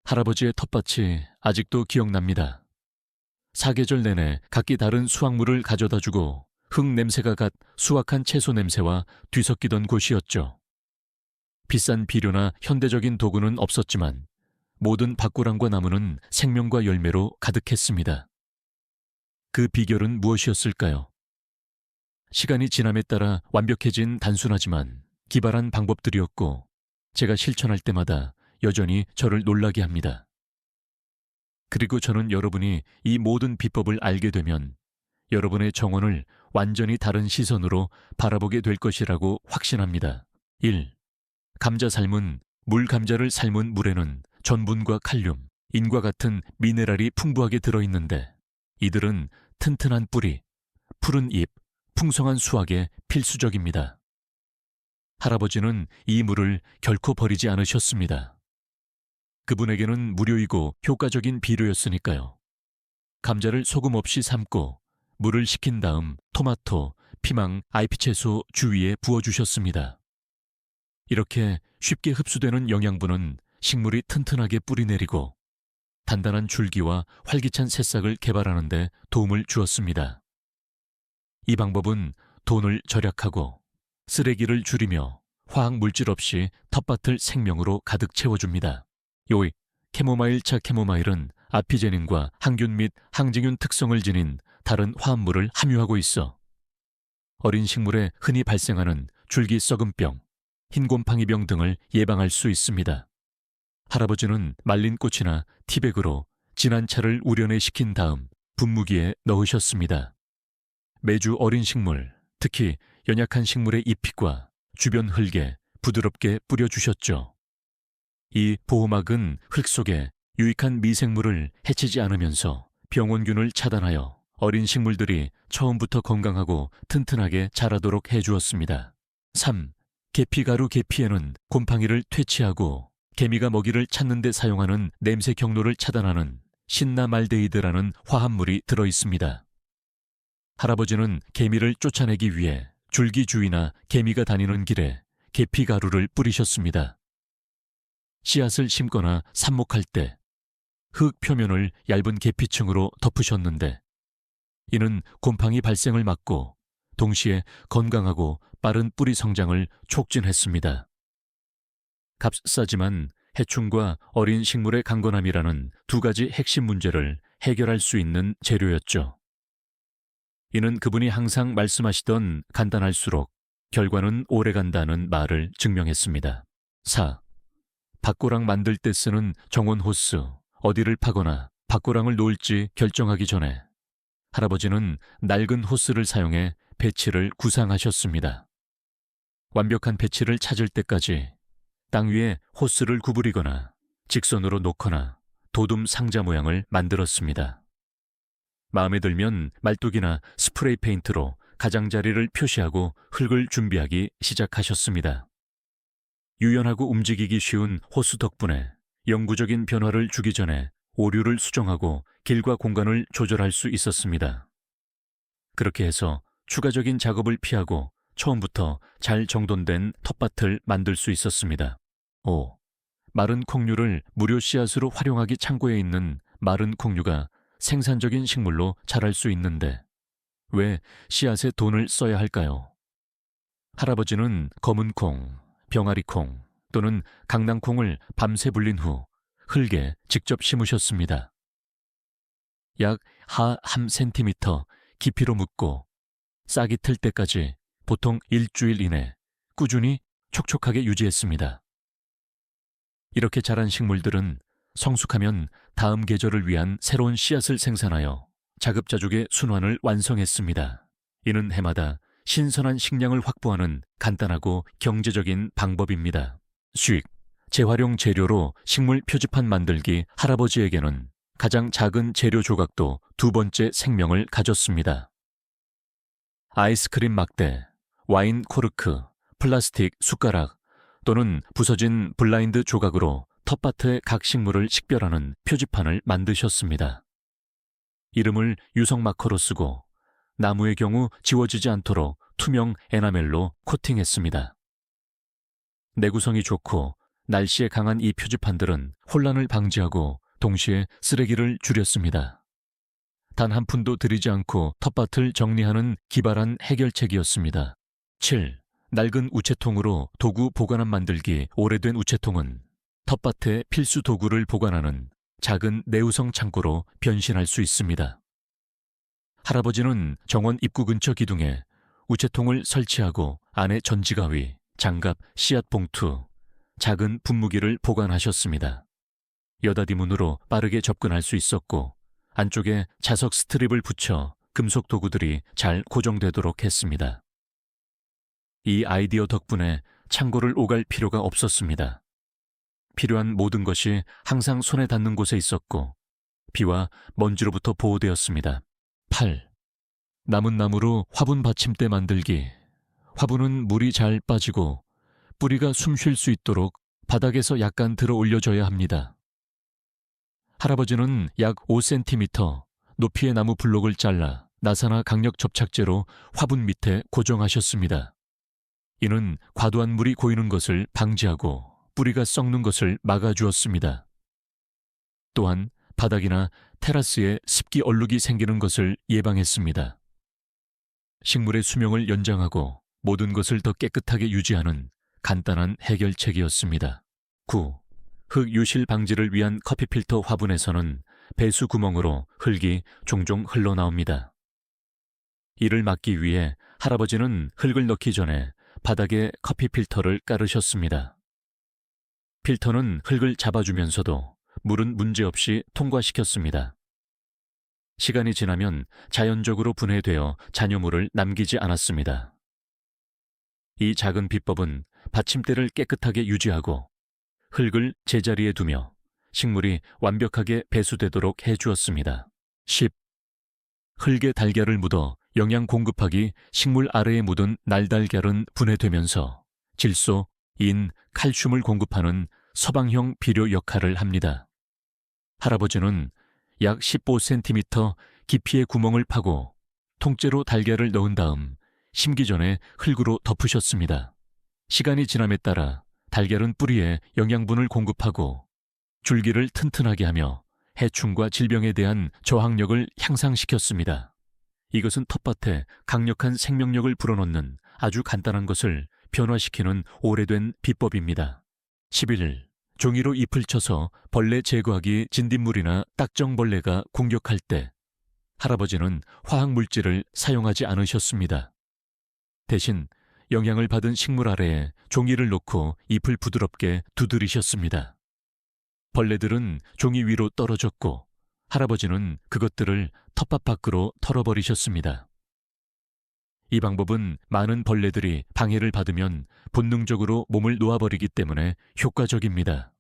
할아버지의 텃밭이 아직도 기억납니다. 사계절 내내 각기 다른 수확물을 가져다 주고 흙 냄새가 갓 수확한 채소 냄새와 뒤섞이던 곳이었죠. 비싼 비료나 현대적인 도구는 없었지만 모든 밭고랑과 나무는 생명과 열매로 가득했습니다. 그 비결은 무엇이었을까요? 시간이 지남에 따라 완벽해진 단순하지만 기발한 방법들이었고 제가 실천할 때마다 여전히 저를 놀라게 합니다. 그리고 저는 여러분이 이 모든 비법을 알게 되면 여러분의 정원을 완전히 다른 시선으로 바라보게 될 것이라고 확신합니다. 1. 감자 삶은 물감자를 삶은 물에는 전분과 칼륨, 인과 같은 미네랄이 풍부하게 들어있는데 이들은 튼튼한 뿌리, 푸른 잎, 풍성한 수확에 필수적입니다. 할아버지는 이 물을 결코 버리지 않으셨습니다. 그분에게는 무료이고 효과적인 비료였으니까요. 감자를 소금 없이 삶고 물을 식힌 다음 토마토, 피망, 아이피채소 주위에 부어주셨습니다. 이렇게 쉽게 흡수되는 영양분은 식물이 튼튼하게 뿌리내리고 단단한 줄기와 활기찬 새싹을 개발하는 데 도움을 주었습니다. 이 방법은 돈을 절약하고 쓰레기를 줄이며 화학 물질 없이 텃밭을 생명으로 가득 채워줍니다. 요이, 캐모마일차 캐모마일은 아피제닌과 항균 및 항증균 특성을 지닌 다른 화합물을 함유하고 있어 어린 식물에 흔히 발생하는 줄기 썩은병, 흰곰팡이병 등을 예방할 수 있습니다. 할아버지는 말린 꽃이나 티백으로 진한 차를 우려내 식힌 다음 분무기에 넣으셨습니다. 매주 어린 식물, 특히 연약한 식물의 잎과 주변 흙에 부드럽게 뿌려주셨죠. 이 보호막은 흙 속에 유익한 미생물을 해치지 않으면서 병원균을 차단하여 어린 식물들이 처음부터 건강하고 튼튼하게 자라도록 해주었습니다. 3. 계피가루 계피에는 곰팡이를 퇴치하고 개미가 먹이를 찾는 데 사용하는 냄새 경로를 차단하는 신나말데히드라는 화합물이 들어있습니다. 할아버지는 개미를 쫓아내기 위해 줄기 주위나 개미가 다니는 길에 계피가루를 뿌리셨습니다. 씨앗을 심거나 삽목할 때 흙 표면을 얇은 계피층으로 덮으셨는데 이는 곰팡이 발생을 막고 동시에 건강하고 빠른 뿌리 성장을 촉진했습니다. 값싸지만 해충과 어린 식물의 강건함이라는 두 가지 핵심 문제를 해결할 수 있는 재료였죠. 이는 그분이 항상 말씀하시던 간단할수록 결과는 오래간다는 말을 증명했습니다. 4. 밭고랑 만들 때 쓰는 정원 호스, 어디를 파거나 밭고랑을 놓을지 결정하기 전에 할아버지는 낡은 호스를 사용해 배치를 구상하셨습니다. 완벽한 배치를 찾을 때까지 땅 위에 호스를 구부리거나 직선으로 놓거나 도둠 상자 모양을 만들었습니다. 마음에 들면 말뚝이나 스프레이 페인트로 가장자리를 표시하고 흙을 준비하기 시작하셨습니다. 유연하고 움직이기 쉬운 호스 덕분에 영구적인 변화를 주기 전에 오류를 수정하고 길과 공간을 조절할 수 있었습니다. 그렇게 해서 추가적인 작업을 피하고 처음부터 잘 정돈된 텃밭을 만들 수 있었습니다. 5. 마른 콩류를 무료 씨앗으로 활용하기 창고에 있는 마른 콩류가 생산적인 식물로 자랄 수 있는데 왜 씨앗에 돈을 써야 할까요? 할아버지는 검은 콩, 병아리 콩 또는 강낭콩을 밤새 불린 후 흙에 직접 심으셨습니다. 약 하 1cm 깊이로 묻고 싹이 틀 때까지 보통 일주일 이내 꾸준히 촉촉하게 유지했습니다. 이렇게 자란 식물들은 성숙하면 다음 계절을 위한 새로운 씨앗을 생산하여 자급자족의 순환을 완성했습니다. 이는 해마다 신선한 식량을 확보하는 간단하고 경제적인 방법입니다. 수익, 재활용 재료로 식물 표지판 만들기 할아버지에게는 가장 작은 재료 조각도 두 번째 생명을 가졌습니다. 아이스크림 막대, 와인 코르크, 플라스틱 숟가락 또는 부서진 블라인드 조각으로 텃밭의 각 식물을 식별하는 표지판을 만드셨습니다. 이름을 유성 마커로 쓰고 나무의 경우 지워지지 않도록 투명 에나멜로 코팅했습니다. 내구성이 좋고 날씨에 강한 이 표지판들은 혼란을 방지하고 동시에 쓰레기를 줄였습니다. 단 한 푼도 들이지 않고 텃밭을 정리하는 기발한 해결책이었습니다. 7. 낡은 우체통으로 도구 보관함 만들기. 오래된 우체통은 텃밭에 필수 도구를 보관하는 작은 내구성 창고로 변신할 수 있습니다. 할아버지는 정원 입구 근처 기둥에 우체통을 설치하고 안에 전지가위, 장갑, 씨앗 봉투, 작은 분무기를 보관하셨습니다. 여닫이 문으로 빠르게 접근할 수 있었고 안쪽에 자석 스트립을 붙여 금속 도구들이 잘 고정되도록 했습니다. 이 아이디어 덕분에 창고를 오갈 필요가 없었습니다. 필요한 모든 것이 항상 손에 닿는 곳에 있었고 비와 먼지로부터 보호되었습니다. 8. 남은 나무로 화분 받침대 만들기. 화분은 물이 잘 빠지고 뿌리가 숨 쉴 수 있도록 바닥에서 약간 들어 올려줘야 합니다. 할아버지는 약 5cm 높이의 나무 블록을 잘라 나사나 강력 접착제로 화분 밑에 고정하셨습니다. 이는 과도한 물이 고이는 것을 방지하고 뿌리가 썩는 것을 막아주었습니다. 또한 바닥이나 테라스에 습기 얼룩이 생기는 것을 예방했습니다. 식물의 수명을 연장하고 모든 것을 더 깨끗하게 유지하는 간단한 해결책이었습니다. 9. 흙 유실 방지를 위한 커피 필터 화분에서는 배수 구멍으로 흙이 종종 흘러나옵니다. 이를 막기 위해 할아버지는 흙을 넣기 전에 바닥에 커피 필터를 깔으셨습니다. 필터는 흙을 잡아주면서도 물은 문제없이 통과시켰습니다. 시간이 지나면 자연적으로 분해되어 잔여물을 남기지 않았습니다. 이 작은 비법은 받침대를 깨끗하게 유지하고 흙을 제자리에 두며 식물이 완벽하게 배수되도록 해주었습니다. 10. 흙에 달걀을 묻어 영양 공급하기. 식물 아래에 묻은 날달걀은 분해되면서 질소, 인, 칼슘을 공급하는 서방형 비료 역할을 합니다. 할아버지는 약 15cm 깊이의 구멍을 파고 통째로 달걀을 넣은 다음 심기 전에 흙으로 덮으셨습니다. 시간이 지남에 따라 달걀은 뿌리에 영양분을 공급하고 줄기를 튼튼하게 하며 해충과 질병에 대한 저항력을 향상시켰습니다. 이것은 텃밭에 강력한 생명력을 불어넣는 아주 간단한 것을 변화시키는 오래된 비법입니다. 11. 종이로 잎을 쳐서 벌레 제거하기. 진딧물이나 딱정벌레가 공격할 때 할아버지는 화학물질을 사용하지 않으셨습니다. 대신 영양을 받은 식물 아래에 종이를 놓고 잎을 부드럽게 두드리셨습니다. 벌레들은 종이 위로 떨어졌고 할아버지는 그것들을 텃밭 밖으로 털어버리셨습니다. 이 방법은 많은 벌레들이 방해를 받으면 본능적으로 몸을 놓아버리기 때문에 효과적입니다.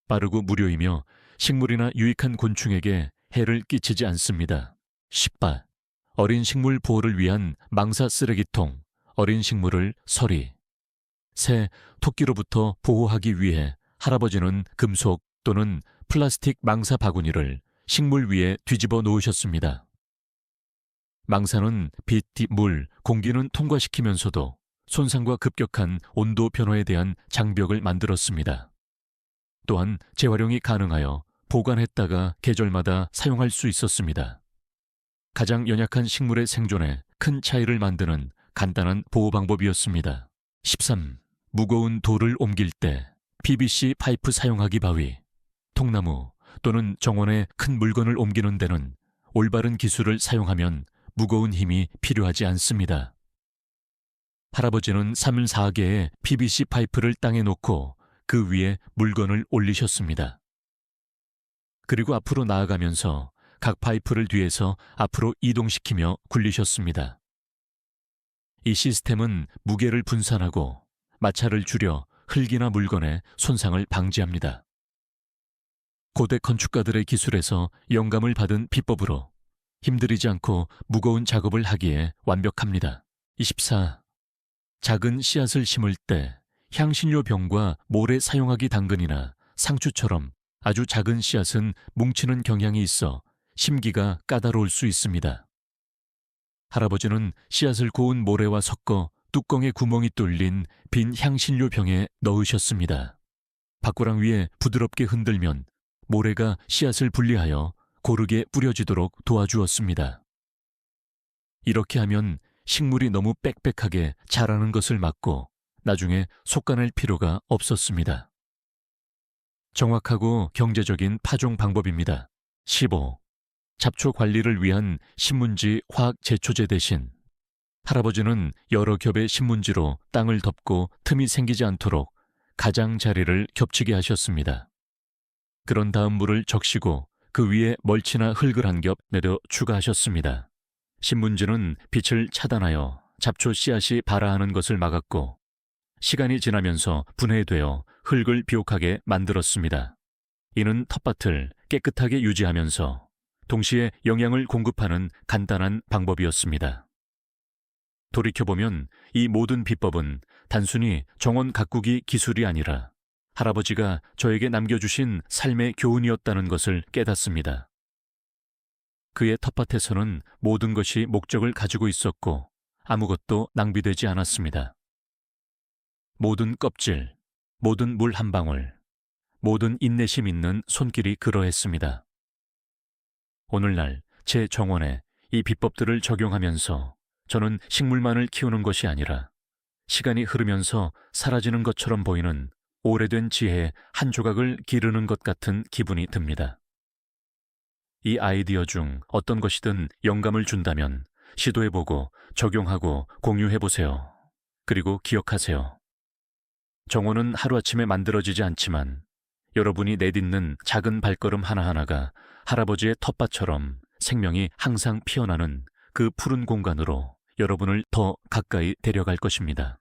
빠르고 무료이며 식물이나 유익한 곤충에게 해를 끼치지 않습니다. 10바. 어린 식물 보호를 위한 망사 쓰레기통. 어린 식물을 서리, 새, 토끼로부터 보호하기 위해 할아버지는 금속 또는 플라스틱 망사 바구니를 식물 위에 뒤집어 놓으셨습니다. 망사는 빛, 물, 공기는 통과시키면서도 손상과 급격한 온도 변화에 대한 장벽을 만들었습니다. 또한 재활용이 가능하여 보관했다가 계절마다 사용할 수 있었습니다. 가장 연약한 식물의 생존에 큰 차이를 만드는 간단한 보호 방법이었습니다. 13. 무거운 돌을 옮길 때 PVC 파이프 사용하기. 바위, 통나무 또는 정원에 큰 물건을 옮기는 데는 올바른 기술을 사용하면 무거운 힘이 필요하지 않습니다. 할아버지는 3-4개의 PVC 파이프를 땅에 놓고 그 위에 물건을 올리셨습니다. 그리고 앞으로 나아가면서 각 파이프를 뒤에서 앞으로 이동시키며 굴리셨습니다. 이 시스템은 무게를 분산하고 마찰을 줄여 흙이나 물건의 손상을 방지합니다. 고대 건축가들의 기술에서 영감을 받은 비법으로 힘들이지 않고 무거운 작업을 하기에 완벽합니다. 24. 작은 씨앗을 심을 때 향신료 병과 모래 사용하기. 당근이나 상추처럼 아주 작은 씨앗은 뭉치는 경향이 있어 심기가 까다로울 수 있습니다. 할아버지는 씨앗을 고운 모래와 섞어 뚜껑에 구멍이 뚫린 빈 향신료 병에 넣으셨습니다. 밭고랑 위에 부드럽게 흔들면 모래가 씨앗을 분리하여 고르게 뿌려지도록 도와주었습니다. 이렇게 하면 식물이 너무 빽빽하게 자라는 것을 막고 나중에 속가낼 필요가 없었습니다. 정확하고 경제적인 파종 방법입니다. 15. 잡초 관리를 위한 신문지 화학 제초제 대신 할아버지는 여러 겹의 신문지로 땅을 덮고 틈이 생기지 않도록 가장자리를 겹치게 하셨습니다. 그런 다음 물을 적시고 그 위에 멀치나 흙을 한 겹 내려 추가하셨습니다. 신문지는 빛을 차단하여 잡초 씨앗이 발아하는 것을 막았고 시간이 지나면서 분해되어 흙을 비옥하게 만들었습니다. 이는 텃밭을 깨끗하게 유지하면서 동시에 영양을 공급하는 간단한 방법이었습니다. 돌이켜보면 이 모든 비법은 단순히 정원 가꾸기 기술이 아니라 할아버지가 저에게 남겨주신 삶의 교훈이었다는 것을 깨닫습니다. 그의 텃밭에서는 모든 것이 목적을 가지고 있었고 아무것도 낭비되지 않았습니다. 모든 껍질, 모든 물 한 방울, 모든 인내심 있는 손길이 그러했습니다. 오늘날 제 정원에 이 비법들을 적용하면서 저는 식물만을 키우는 것이 아니라 시간이 흐르면서 사라지는 것처럼 보이는 오래된 지혜의 한 조각을 기르는 것 같은 기분이 듭니다. 이 아이디어 중 어떤 것이든 영감을 준다면 시도해보고 적용하고 공유해보세요. 그리고 기억하세요. 정원은 하루아침에 만들어지지 않지만 여러분이 내딛는 작은 발걸음 하나하나가 할아버지의 텃밭처럼 생명이 항상 피어나는 그 푸른 공간으로 여러분을 더 가까이 데려갈 것입니다.